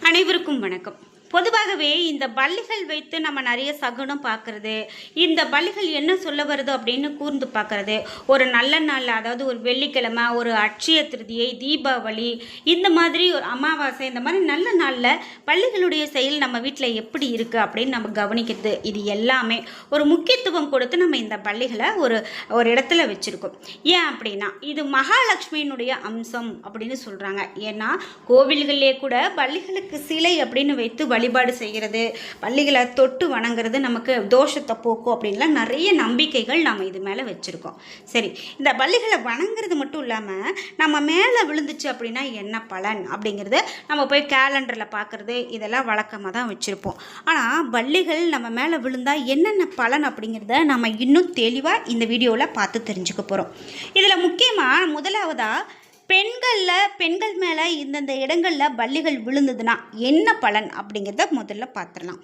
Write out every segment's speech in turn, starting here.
அனைவருக்கும் வணக்கம். பொதுவாகவே இந்த பல்லிகள் வைத்து நம்ம நிறைய சகுனம் பார்க்கறது, இந்த பல்லிகள் என்ன சொல்ல வருது அப்படின்னு கூர்ந்து பார்க்கறது, ஒரு நல்ல நாளில் அதாவது ஒரு வெள்ளிக்கிழமை, ஒரு அட்சய திருதியை, தீபாவளி, இந்த மாதிரி ஒரு அமாவாசை, இந்த மாதிரி நல்ல நாளில் பல்லிகளுடைய செயல் நம்ம வீட்டில் எப்படி இருக்குது அப்படின்னு நம்ம கவனிக்கிறது. இது எல்லாமே ஒரு முக்கியத்துவம் கொடுத்து நம்ம இந்த பல்லிகளை ஒரு ஒரு இடத்துல வச்சுருக்கோம். ஏன் அப்படின்னா இது மகாலட்சுமியினுடைய அம்சம் அப்படின்னு சொல்கிறாங்க. ஏன்னா கோவில்களிலே கூட பல்லிகளுக்கு சிலை அப்படின்னு வைத்து வழிபாடு செய்கிறது, பள்ளிகளை தொட்டு வணங்குறது நமக்கு தோஷத்தை போக்கும் அப்படின்லாம் நிறைய நம்பிக்கைகள் நம்ம இது மேலே வச்சுருக்கோம். சரி, இந்த பள்ளிகளை வணங்குறது மட்டும் இல்லாமல் நம்ம மேலே விழுந்துச்சு அப்படின்னா என்ன பலன் அப்படிங்கிறத நம்ம போய் கேலண்டரில் பார்க்குறது இதெல்லாம் வழக்கமாக தான் வச்சுருப்போம். ஆனால் பள்ளிகள் நம்ம மேலே விழுந்தால் என்னென்ன பலன் அப்படிங்கிறத நம்ம இன்னும் தெளிவாக இந்த வீடியோவில் பார்த்து தெரிஞ்சுக்க போகிறோம். இதில் முக்கியமாக முதலாவதாக பெண்கள் மேலே இந்தந்த இடங்களில் பல்லிகள் விழுந்ததுன்னா என்ன பலன் அப்படிங்கிறத முதல்ல பார்த்துடலாம்.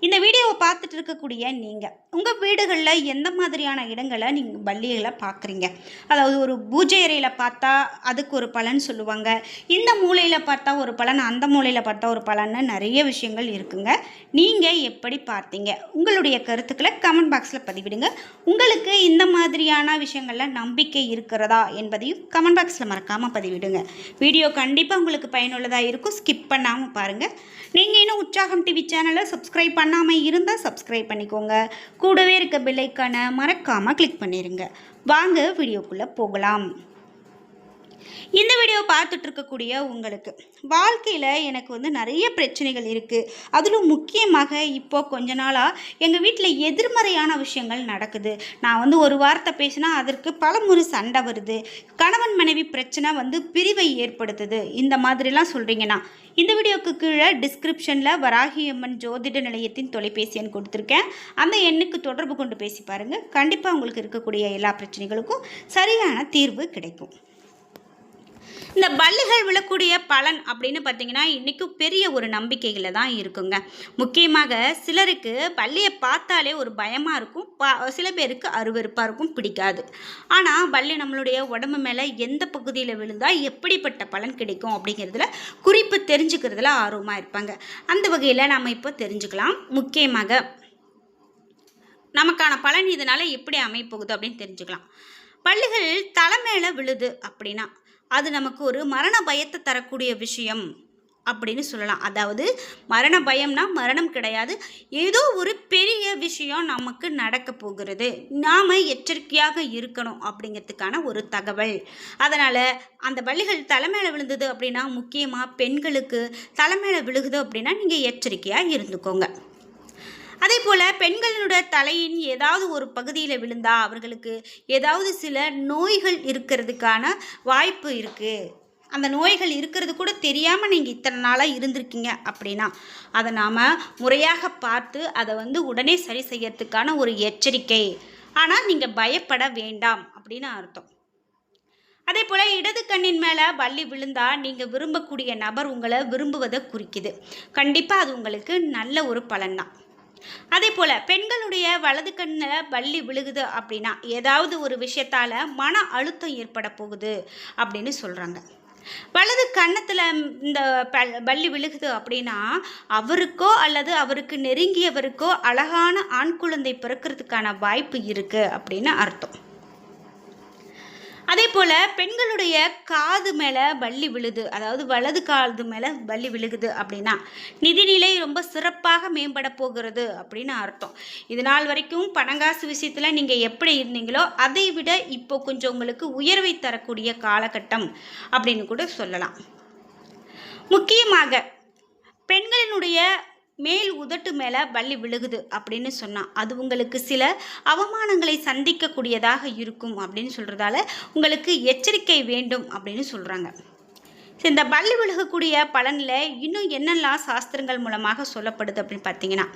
இந்த வீடியோவை பார்த்துட்டு இருக்கக்கூடிய நீங்கள் உங்கள் வீடுகளில் எந்த மாதிரியான இடங்களை நீங்கள் பல்லிகளை பார்க்குறீங்க? அதாவது ஒரு பூஜை அறையில் பார்த்தா அதுக்கு ஒரு பலன் சொல்லுவாங்க, இந்த மூலையில் பார்த்தா ஒரு பலன், அந்த மூலையில் பார்த்தா ஒரு பலன்னு நிறைய விஷயங்கள் இருக்குங்க. நீங்கள் எப்படி பார்த்தீங்க? உங்களுடைய கருத்துக்களை கமெண்ட் பாக்ஸில் பதிவிடுங்க. உங்களுக்கு இந்த மாதிரியான விஷயங்களில் நம்பிக்கை இருக்கிறதா என்பதையும் கமெண்ட் பாக்ஸில் மறக்காமல் பதிவிடுங்க. வீடியோ கண்டிப்பாக உங்களுக்கு பயனுள்ளதாக இருக்கும். ஸ்கிப் பண்ணாமல் பாருங்கள். நீங்கள் இன்னும் உற்சாகம் டிவி சேனலை சப்ஸ்கிரைப் பண்ணாமல் இருந்தால் சப்ஸ்கிரைப் பண்ணிக்கோங்க. கூடவே இருக்க பெல் ஐக்கானை மறக்காமல் கிளிக் பண்ணிடுங்க. வாங்க வீடியோக்குள்ளே போகலாம். இந்த வீடியோ பார்த்துட்டு இருக்கக்கூடிய உங்களுக்கு வாழ்க்கையில் எனக்கு நிறைய பிரச்சனைகள் இருக்குது. அதிலும் முக்கியமாக இப்போது கொஞ்ச நாளாக எங்கள் வீட்டில் எதிர்மறையான விஷயங்கள் நடக்குது. நான் ஒரு வார்த்தை பேசினா அதற்கு பல முறை சண்டை வருது, கணவன் மனைவி பிரச்சனை பிரிவை ஏற்படுத்துது, இந்த மாதிரிலாம் சொல்கிறீங்கன்னா இந்த வீடியோக்கு கீழே டிஸ்கிரிப்ஷனில் வராகியம்மன் ஜோதிட நிலையத்தின் தொலைபேசி எண் கொடுத்துருக்கேன். அந்த எண்ணுக்கு தொடர்பு கொண்டு பேசி பாருங்கள். கண்டிப்பாக உங்களுக்கு இருக்கக்கூடிய எல்லா பிரச்சனைகளுக்கும் சரியான தீர்வு கிடைக்கும். இந்த பல்லிகள் விழக்கூடிய பலன் அப்படின்னு பார்த்தீங்கன்னா இன்றைக்கும் பெரிய ஒரு நம்பிக்கையில் தான் இருக்குங்க. முக்கியமாக சிலருக்கு பல்லியை பார்த்தாலே ஒரு பயமாக இருக்கும், சில பேருக்கு அருவருப்பாக இருக்கும், பிடிக்காது. ஆனால் பல்லி நம்மளுடைய உடம்பு மேலே எந்த பகுதியில் விழுந்தால் எப்படிப்பட்ட பலன் கிடைக்கும் அப்படிங்கிறதுல குறிப்பு தெரிஞ்சுக்கிறதுல ஆர்வமாக இருப்பாங்க. அந்த வகையில் நம்ம இப்போ தெரிஞ்சுக்கலாம். முக்கியமாக நமக்கான பலன் இதனால் எப்படி அமைப்போகுது அப்படின்னு தெரிஞ்சுக்கலாம். பல்லிகள் தலை மேலே விழுது அப்படின்னா அது நமக்கு ஒரு மரண பயத்தை தரக்கூடிய விஷயம் அப்படின்னு சொல்லலாம். அதாவது மரண பயம்னா மரணம் கிடையாது, ஏதோ ஒரு பெரிய விஷயம் நமக்கு நடக்க போகிறது, நாம் எச்சரிக்கையாக இருக்கணும் அப்படிங்கிறதுக்கான ஒரு தகவல். அதனால் அந்த பல்லிகள் தலைமையில விழுந்தது அப்படின்னா, முக்கியமாக பெண்களுக்கு தலைமையில விழுகுது அப்படின்னா நீங்கள் எச்சரிக்கையாக இருந்துக்கோங்க. அதே போல் பெண்களுடைய தலையின் ஏதாவது ஒரு பகுதியில் விழுந்தால் அவர்களுக்கு ஏதாவது சில நோய்கள் இருக்கிறதுக்கான வாய்ப்பு இருக்குது. அந்த நோய்கள் இருக்கிறது கூட தெரியாமல் நீங்கள் இத்தனை நாளாக இருந்திருக்கீங்க அப்படின்னா அதை நாம் முறையாக பார்த்து அதை உடனே சரி செய்யறதுக்கான ஒரு எச்சரிக்கை. ஆனால் நீங்கள் பயப்பட வேண்டாம் அப்படின்னு அர்த்தம். அதே போல் இடது கண்ணின் மேலே பல்லி விழுந்தால் நீங்கள் விரும்பக்கூடிய நபர் உங்களை விரும்புவதை குறிக்குது. கண்டிப்பாக அது உங்களுக்கு நல்ல ஒரு பலன்தான். அதே போல் பெண்களுடைய வலது கண்ணில் பல்லி விழுகுது அப்படின்னா ஏதாவது ஒரு விஷயத்தால் மன அழுத்தம் ஏற்பட போகுது அப்படின்னு சொல்கிறாங்க. வலது கன்னத்தில் இந்த பல்லி விழுகுது அப்படின்னா அவருக்கோ அல்லது அவருக்கு நெருங்கியவருக்கோ அழகான ஆண் குழந்தை பிறக்கிறதுக்கான வாய்ப்பு இருக்குது அப்படின்னு அர்த்தம். அதே போல் பெண்களுடைய காது மேலே பல்லி விழுது, அதாவது வலது காது மேலே பல்லி விழுகுது அப்படின்னா நிதிநிலை ரொம்ப சிறப்பாக மேம்பட போகிறது அப்படின்னு அர்த்தம். இது நாள் வரைக்கும் பணங்காசு விஷயத்தில் நீங்கள் எப்படி இருந்தீங்களோ அதை விட இப்போ கொஞ்சம் உங்களுக்கு உயர்வை தரக்கூடிய காலகட்டம் அப்படின்னு கூட சொல்லலாம். முக்கியமாக பெண்களினுடைய மேல் உதட்டு மேலே பல்லி விழுகுது அப்படின்னு சொன்னால் அது உங்களுக்கு சில அவமானங்களை சந்திக்கக்கூடியதாக இருக்கும் அப்படின்னு சொல்கிறதால உங்களுக்கு எச்சரிக்கை வேண்டும் அப்படின்னு சொல்கிறாங்க. இந்த பல்லி விழுகக்கூடிய பலனில் இன்னும் என்னெல்லாம் சாஸ்திரங்கள் மூலமாக சொல்லப்படுது அப்படின்னு பார்த்தீங்கன்னா,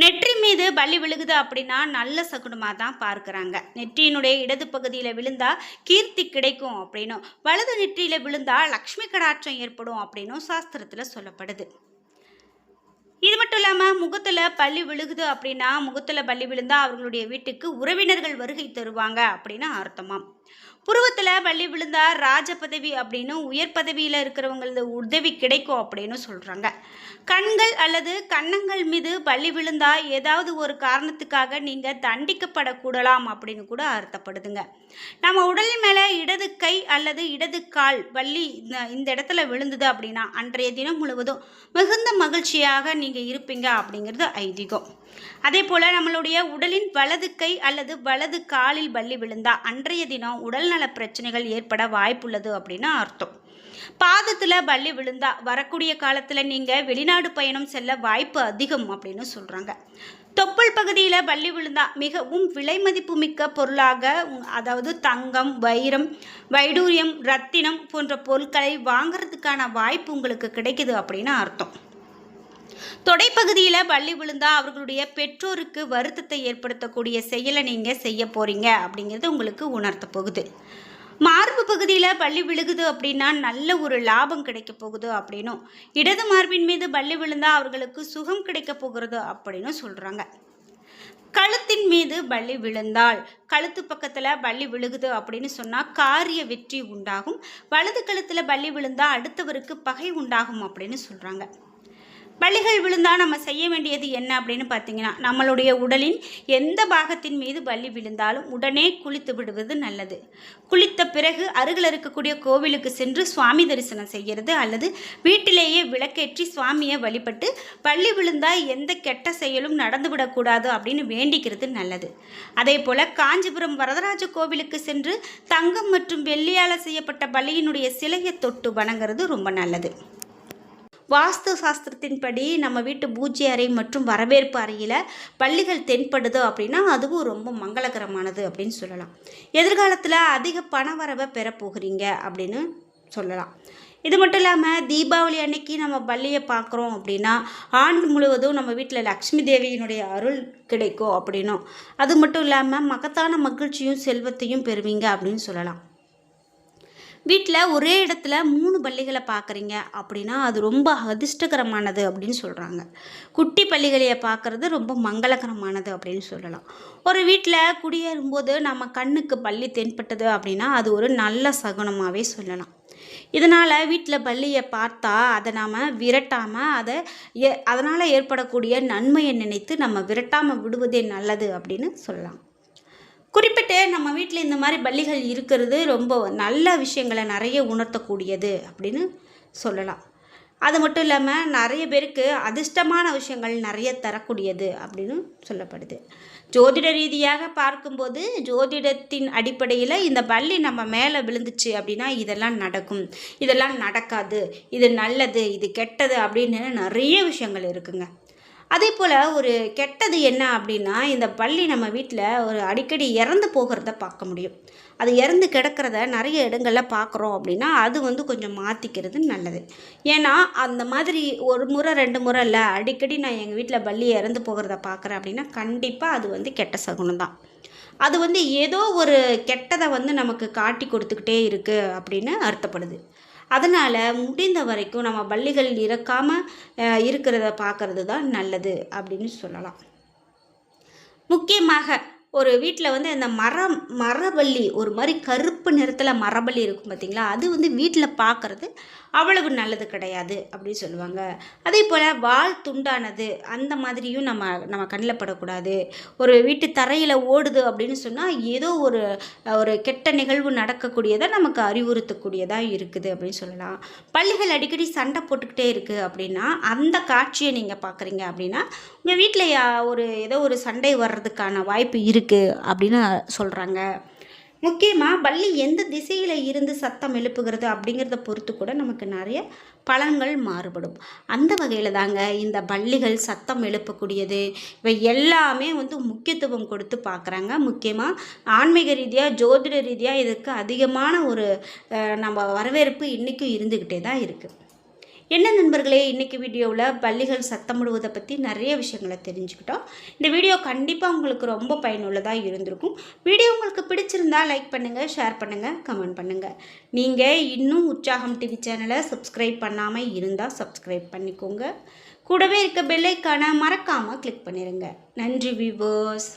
நெற்றி மீது பல்லி விழுகுது அப்படின்னா நல்ல சகுனமாக தான் பார்க்குறாங்க. நெற்றியினுடைய இடது பகுதியில் விழுந்தால் கீர்த்தி கிடைக்கும் அப்படின்னும், வலது நெற்றியில் விழுந்தால் லக்ஷ்மி கடாட்சம் ஏற்படும் அப்படின்னும் சாஸ்திரத்தில் சொல்லப்படுது. இது மட்டும் இல்லாமல் முகத்தில் பல்லி விழுகுது அப்படின்னா, முகத்தில் பல்லி விழுந்தால் அவர்களுடைய வீட்டுக்கு உறவினர்கள் வருகை தருவாங்க அப்படின்னு அர்த்தமாம். புருவத்தில் பள்ளி விழுந்தா ராஜ பதவி அப்படின்னு உயர் பதவியில் இருக்கிறவங்களது உதவி கிடைக்கும் அப்படின்னு சொல்கிறாங்க. கண்கள் அல்லது கன்னங்கள் மீது பள்ளி விழுந்தா ஏதாவது ஒரு காரணத்துக்காக நீங்கள் தண்டிக்கப்படக்கூடலாம் அப்படின்னு கூட அர்த்தப்படுதுங்க. நம்ம உடலின் மேலே இடது கை அல்லது இடது கால் பள்ளி இந்த இடத்துல விழுந்தது அப்படின்னா அன்றைய தினம் முழுவதும் மிகுந்த மகிழ்ச்சியாக நீங்கள் இருப்பீங்க அப்படிங்கிறது ஐதீகம். அதே போல் நம்மளுடைய உடலின் வலது கை அல்லது வலது காலில் பள்ளி விழுந்தா அன்றைய தினம் உடல்நல பிரச்சனைகள் ஏற்பட வாய்ப்புள்ளது அப்படின்னு அர்த்தம். பாதத்தில் பள்ளி விழுந்தா வரக்கூடிய காலத்தில் நீங்கள் வெளிநாடு பயணம் செல்ல வாய்ப்பு அதிகம் அப்படின்னு சொல்கிறாங்க. தொப்புள் பகுதியில் பள்ளி விழுந்தா மிகவும் விலை மதிப்பு மிக்க பொருளாக, அதாவது தங்கம், வைரம், வைடூரியம், ரத்தினம் போன்ற பொருட்களை வாங்கிறதுக்கான வாய்ப்பு உங்களுக்கு கிடைக்குது அப்படின்னு அர்த்தம். தொடைப்பகுதியில் பள்ளி விழுந்தா அவர்களுடைய பெற்றோருக்கு வருத்தத்தை ஏற்படுத்தக்கூடிய செயலை நீங்கள் செய்ய போகிறீங்க அப்படிங்கிறது உங்களுக்கு உணர்த்த போகுது. மார்பு பகுதியில் பள்ளி விழுகுது அப்படின்னா நல்ல ஒரு லாபம் கிடைக்க போகுது அப்படின்னும், இடது மார்பின் மீது பள்ளி விழுந்தா அவர்களுக்கு சுகம் கிடைக்க போகிறது அப்படின்னு சொல்கிறாங்க. கழுத்தின் மீது பள்ளி விழுந்தால், கழுத்து பக்கத்தில் பள்ளி விழுகுது அப்படின்னு சொன்னால் காரிய வெற்றி உண்டாகும். வலது கழுத்தில் பள்ளி விழுந்தால் அடுத்தவருக்கு பகை உண்டாகும் அப்படின்னு சொல்கிறாங்க. பள்ளிகள் விழுந்தால் நம்ம செய்ய வேண்டியது என்ன அப்படின்னு பார்த்தீங்கன்னா, நம்மளுடைய உடலின் எந்த பாகத்தின் மீது பள்ளி விழுந்தாலும் உடனே குளித்து விடுவது நல்லது. குளித்த பிறகு அருகில் இருக்கக்கூடிய கோவிலுக்கு சென்று சுவாமி தரிசனம் செய்கிறது அல்லது வீட்டிலேயே விளக்கேற்றி சுவாமியை வழிபட்டு பள்ளி விழுந்தால் எந்த கெட்ட செயலும் நடந்துவிடக்கூடாது அப்படின்னு வேண்டிக்கிறது நல்லது. அதே போல் காஞ்சிபுரம் வரதராஜ கோவிலுக்கு சென்று தங்கம் மற்றும் வெள்ளியால் செய்யப்பட்ட பள்ளியினுடைய சிலையை தொட்டு வணங்குறது ரொம்ப நல்லது. வாஸ்து சாஸ்திரத்தின்படி நம்ம வீட்டு பூஜை அறை மற்றும் வரவேற்பு அறையில் பள்ளிகள் தென்படுது அப்படின்னா அதுவும் ரொம்ப மங்களகரமானது அப்படின்னு சொல்லலாம். எதிர்காலத்தில் அதிக பண வரவை பெறப்போகிறீங்க அப்படின்னு சொல்லலாம். இது மட்டும் இல்லாமல் தீபாவளி அன்னைக்கு நம்ம பள்ளியை பார்க்குறோம் அப்படின்னா ஆண்டு முழுவதும் நம்ம வீட்டில் லக்ஷ்மி தேவியினுடைய அருள் கிடைக்கும் அப்படின்னும், அது மட்டும் இல்லாமல் மகத்தான மகிழ்ச்சியும் செல்வத்தையும் பெறுவீங்க அப்படின்னு சொல்லலாம். வீட்டில் ஒரே இடத்துல 3 பள்ளிகளை பார்க்குறீங்க அப்படின்னா அது ரொம்ப அதிர்ஷ்டகரமானது அப்படின்னு சொல்கிறாங்க. குட்டி பள்ளிகளையை பார்க்குறது ரொம்ப மங்களகரமானது அப்படின்னு சொல்லலாம். ஒரு வீட்டில் குடியேறும்போது நம்ம கண்ணுக்கு பள்ளி தென்பட்டது அப்படின்னா அது ஒரு நல்ல சகுனமாகவே சொல்லலாம். இதனால் வீட்டில் பள்ளியை பார்த்தா அதை நாம் விரட்டாமல் அதனால் ஏற்படக்கூடிய நன்மையை நினைத்து நம்ம விரட்டாமல் விடுவதே நல்லது அப்படின்னு சொல்லலாம். குறிப்பிட்டு நம்ம வீட்டில் இந்த மாதிரி பள்ளிகள் இருக்கிறது ரொம்ப நல்ல விஷயங்களை நிறைய உணர்த்தக்கூடியது அப்படின்னு சொல்லலாம். அது மட்டும் இல்லாமல் நிறைய பேருக்கு அதிர்ஷ்டமான விஷயங்கள் நிறைய தரக்கூடியது அப்படின்னு சொல்லப்படுது. ஜோதிட ரீதியாக பார்க்கும்போது ஜோதிடத்தின் அடிப்படையில் இந்த பள்ளி நம்ம மேலே விழுந்துச்சு அப்படின்னா இதெல்லாம் நடக்கும், இதெல்லாம் நடக்காது, இது நல்லது, இது கெட்டது அப்படின்னு நிறைய விஷயங்கள் இருக்குங்க. அதே போல் ஒரு கெட்டது என்ன அப்படின்னா, இந்த பள்ளி நம்ம வீட்டில் ஒரு அடிக்கடி இறந்து போகிறத பார்க்க முடியும். அது இறந்து கிடக்கிறத நிறைய இடங்களில் பார்க்குறோம் அப்படின்னா அது கொஞ்சம் மாற்றிக்கிறது நல்லது. ஏன்னா அந்த மாதிரி ஒரு முறை 2 முறை இல்லை, அடிக்கடி நான் எங்கள் வீட்டில் பள்ளி இறந்து போகிறத பார்க்குறேன் அப்படின்னா கண்டிப்பாக அது கெட்ட சகுனம் தான். அது ஏதோ ஒரு கெட்டதை நமக்கு காட்டி கொடுத்துக்கிட்டே இருக்குது அப்படின்னு அர்த்தப்படுது. அதனால் முடிந்த வரைக்கும் நம்ம பள்ளிகள் இறக்காமல் இருக்கிறத பார்க்குறது தான் நல்லது அப்படின்னு சொல்லலாம். முக்கியமாக ஒரு வீட்டில் இந்த மரவள்ளி ஒரு மாதிரி கருப்பு நிறத்தில் மரவள்ளி இருக்கும் பார்த்திங்களா, அது வீட்டில் பார்க்குறது அவ்வளவு நல்லது கிடையாது அப்படின்னு சொல்லுவாங்க. அதே போல் வால் துண்டானது அந்த மாதிரியும் நம்ம கண்ணில் படக்கூடாது. ஒரு வீட்டு தரையில் ஓடுது அப்படின்னு சொன்னால் ஏதோ ஒரு கெட்ட நிகழ்வு நடக்கக்கூடியதை நமக்கு அறிவுறுத்தக்கூடியதாக இருக்குது அப்படின்னு சொல்லலாம். பள்ளிகள் அடிக்கடி சண்டை போட்டுக்கிட்டே இருக்குது அப்படின்னா அந்த காட்சியை நீங்கள் பார்க்குறீங்க அப்படின்னா உங்கள் வீட்டில் ஏதோ ஒரு சண்டை வர்றதுக்கான வாய்ப்பு இருக்குது அப்படின்னு சொல்கிறாங்க. முக்கியமாக பள்ளி எந்த திசையில் இருந்து சத்தம் எழுப்புகிறது அப்படிங்கிறத பொறுத்து கூட நமக்கு நிறைய பலன்கள் மாறுபடும். அந்த வகையில் தாங்க இந்த பள்ளிகள் சத்தம் எழுப்பக்கூடியது இவை எல்லாமே முக்கியத்துவம் கொடுத்து பார்க்குறாங்க. முக்கியமாக ஆன்மீக ரீதியாக ஜோதிட ரீதியாக இதுக்கு அதிகமான ஒரு நம்ம வரவேற்பு இன்றைக்கும் இருந்துக்கிட்டே தான் இருக்குது. என்ன நண்பர்களே, இன்றைக்கி வீடியோவில் பள்ளிகள் சத்தமிடுவதை பற்றி நிறைய விஷயங்களை தெரிஞ்சுக்கிட்டோம். இந்த வீடியோ கண்டிப்பாக உங்களுக்கு ரொம்ப பயனுள்ளதாக இருந்திருக்கும். வீடியோ உங்களுக்கு பிடிச்சிருந்தால் லைக் பண்ணுங்கள், ஷேர் பண்ணுங்கள், கமெண்ட் பண்ணுங்கள். நீங்கள் இன்னும் உற்சாகம் டிவி சேனலை சப்ஸ்கிரைப் பண்ணாமல் இருந்தால் சப்ஸ்கிரைப் பண்ணிக்கோங்க. கூடவே இருக்க பெல் ஐக்கானை மறக்காமல் கிளிக் பண்ணிடுங்க. நன்றி வியூவர்ஸ்.